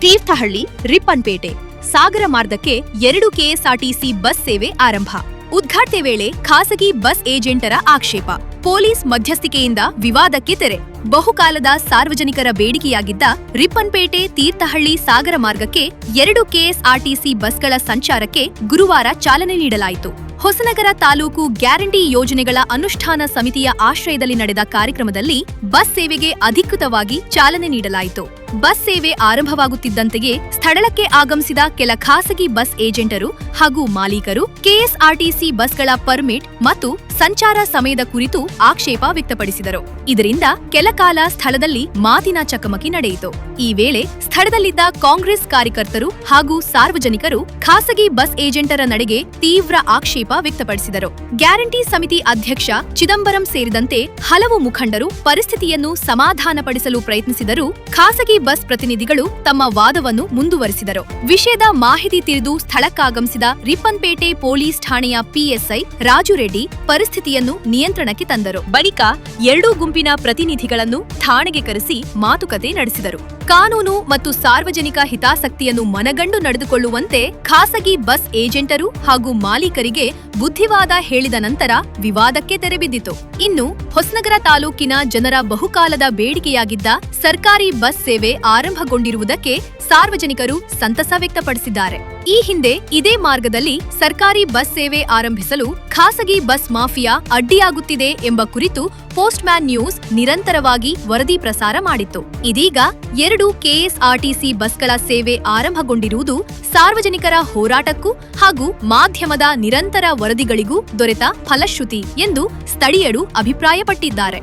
ತೀರ್ಥಹಳ್ಳಿ, ರಿಪ್ಪನ್ಪೇಟೆ, ಸಾಗರ ಮಾರ್ಗಕ್ಕೆ 2 KSRTC bus ಸೇವೆ ಆರಂಭ. ಉದ್ಘಾಟನೆ ವೇಳೆ ಖಾಸಗಿ ಬಸ್ ಏಜೆಂಟರ ಆಕ್ಷೇಪ. ಪೊಲೀಸ್ ಮಧ್ಯಸ್ಥಿಕೆಯಿಂದ ವಿವಾದಕ್ಕೆ ತೆರೆ. ಬಹುಕಾಲದ ಸಾರ್ವಜನಿಕರ ಬೇಡಿಕೆಯಾಗಿದ್ದ ರಿಪ್ಪನ್ಪೇಟೆ ತೀರ್ಥಹಳ್ಳಿ ಸಾಗರ ಮಾರ್ಗಕ್ಕೆ 2 ಕೆಎಸ್ಆರ್ಟಿಸಿ ಬಸ್ಗಳ ಸಂಚಾರಕ್ಕೆ ಗುರುವಾರ ಚಾಲನೆ ನೀಡಲಾಯಿತು. ಹೊಸನಗರ ತಾಲೂಕು ಗ್ಯಾರಂಟಿ ಯೋಜನೆಗಳ ಅನುಷ್ಠಾನ ಸಮಿತಿಯ ಆಶ್ರಯದಲ್ಲಿ ನಡೆದ ಕಾರ್ಯಕ್ರಮದಲ್ಲಿ ಬಸ್ ಸೇವೆಗೆ ಅಧಿಕೃತವಾಗಿ ಚಾಲನೆ ನೀಡಲಾಯಿತು. ಬಸ್ ಸೇವೆ ಆರಂಭವಾಗುತ್ತಿದ್ದಂತೆಯೇ ಸ್ಥಳಕ್ಕೆ ಆಗಮಿಸಿದ ಕೆಲ ಖಾಸಗಿ ಬಸ್ ಏಜೆಂಟರು ಹಾಗೂ ಮಾಲೀಕರು ಕೆಎಸ್ಆರ್ಟಿಸಿ ಬಸ್ಗಳ ಪರ್ಮಿಟ್ ಮತ್ತು ಸಂಚಾರ ಸಮಯದ ಕುರಿತು ಆಕ್ಷೇಪ ವ್ಯಕ್ತಪಡಿಸಿದರು. ಇದರಿಂದ ಕೆಲ ಕಾಲ ಸ್ಥಳದಲ್ಲಿ ಮಾತಿನ ಚಕಮಕಿ ನಡೆಯಿತು. ಈ ವೇಳೆ ಸ್ಥಳದಲ್ಲಿದ್ದ ಕಾಂಗ್ರೆಸ್ ಕಾರ್ಯಕರ್ತರು ಹಾಗೂ ಸಾರ್ವಜನಿಕರು ಖಾಸಗಿ ಬಸ್ ಏಜೆಂಟರ ನಡೆಗೆ ತೀವ್ರ ಆಕ್ಷೇಪ ವ್ಯಕ್ತಪಡಿಸಿದರು. ಗ್ಯಾರಂಟಿ ಸಮಿತಿ ಅಧ್ಯಕ್ಷ ಚಿದಂಬರಂ ಸೇರಿದಂತೆ ಹಲವು ಮುಖಂಡರು ಪರಿಸ್ಥಿತಿಯನ್ನು ಸಮಾಧಾನಪಡಿಸಲು ಪ್ರಯತ್ನಿಸಿದರೂ ಖಾಸಗಿ ಬಸ್ ಪ್ರತಿನಿಧಿಗಳು ತಮ್ಮ ವಾದವನ್ನು ಮುಂದುವರೆಸಿದರು. ವಿಷಯದ ಮಾಹಿತಿ ತಿಳಿದು ಸ್ಥಳಕ್ಕಾಗಮಿಸಿದ ರಿಪ್ಪನ್ಪೇಟೆ ಪೊಲೀಸ್ ಠಾಣೆಯ ಪಿಎಸ್ಐ ರಾಜು ರೆಡ್ಡಿ ಪರಿಸ್ಥಿತಿಯನ್ನು ನಿಯಂತ್ರಣಕ್ಕೆ ತಂದರು. ಬಳಿಕ 2 ಗುಂಪಿನ ಪ್ರತಿನಿಧಿಗಳನ್ನು ಠಾಣೆಗೆ ಕರೆಸಿ ಮಾತುಕತೆ ನಡೆಸಿದರು. ಕಾನೂನು ಮತ್ತು ಸಾರ್ವಜನಿಕ ಹಿತಾಸಕ್ತಿಯನ್ನು ಮನಗಂಡು ನಡೆದುಕೊಳ್ಳುವಂತೆ ಖಾಸಗಿ ಬಸ್ ಏಜೆಂಟರು ಹಾಗೂ ಮಾಲೀಕರಿಗೆ ಬುದ್ಧಿವಾದ ಹೇಳಿದ ನಂತರ ವಿವಾದಕ್ಕೆ ತೆರೆಬಿದ್ದಿತು. ಇನ್ನು ಹೊಸನಗರ ತಾಲೂಕಿನ ಜನರ ಬಹುಕಾಲದ ಬೇಡಿಕೆಯಾಗಿದ್ದ ಸರ್ಕಾರಿ ಬಸ್ ಸೇವೆ ಆರಂಭಗೊಂಡಿರುವುದಕ್ಕೆ ಸಾರ್ವಜನಿಕರು ಸಂತಸ ವ್ಯಕ್ತಪಡಿಸಿದ್ದಾರೆ. ಈ ಹಿಂದೆ ಇದೇ ಮಾರ್ಗದಲ್ಲಿ ಸರ್ಕಾರಿ ಬಸ್ ಸೇವೆ ಆರಂಭಿಸಲು ಖಾಸಗಿ ಬಸ್ ಮಾಫಿಯಾ ಅಡ್ಡಿಯಾಗುತ್ತಿದೆ ಎಂಬ ಕುರಿತು ಪೋಸ್ಟ್ ಮ್ಯಾನ್ ನ್ಯೂಸ್ ನಿರಂತರವಾಗಿ ವರದಿ ಪ್ರಸಾರ ಮಾಡಿತ್ತು. ಇದೀಗ 2 ಕೆಎಸ್ಆರ್ಟಿಸಿ ಬಸ್ಗಳ ಸೇವೆ ಆರಂಭಗೊಂಡಿರುವುದು ಸಾರ್ವಜನಿಕರ ಹೋರಾಟಕ್ಕೂ ಹಾಗೂ ಮಾಧ್ಯಮದ ನಿರಂತರ ವರದಿಗಳಿಗೂ ದೊರೆತ ಫಲಶ್ರುತಿ ಎಂದು ಸ್ಥಳೀಯರು ಅಭಿಪ್ರಾಯಪಟ್ಟಿದ್ದಾರೆ.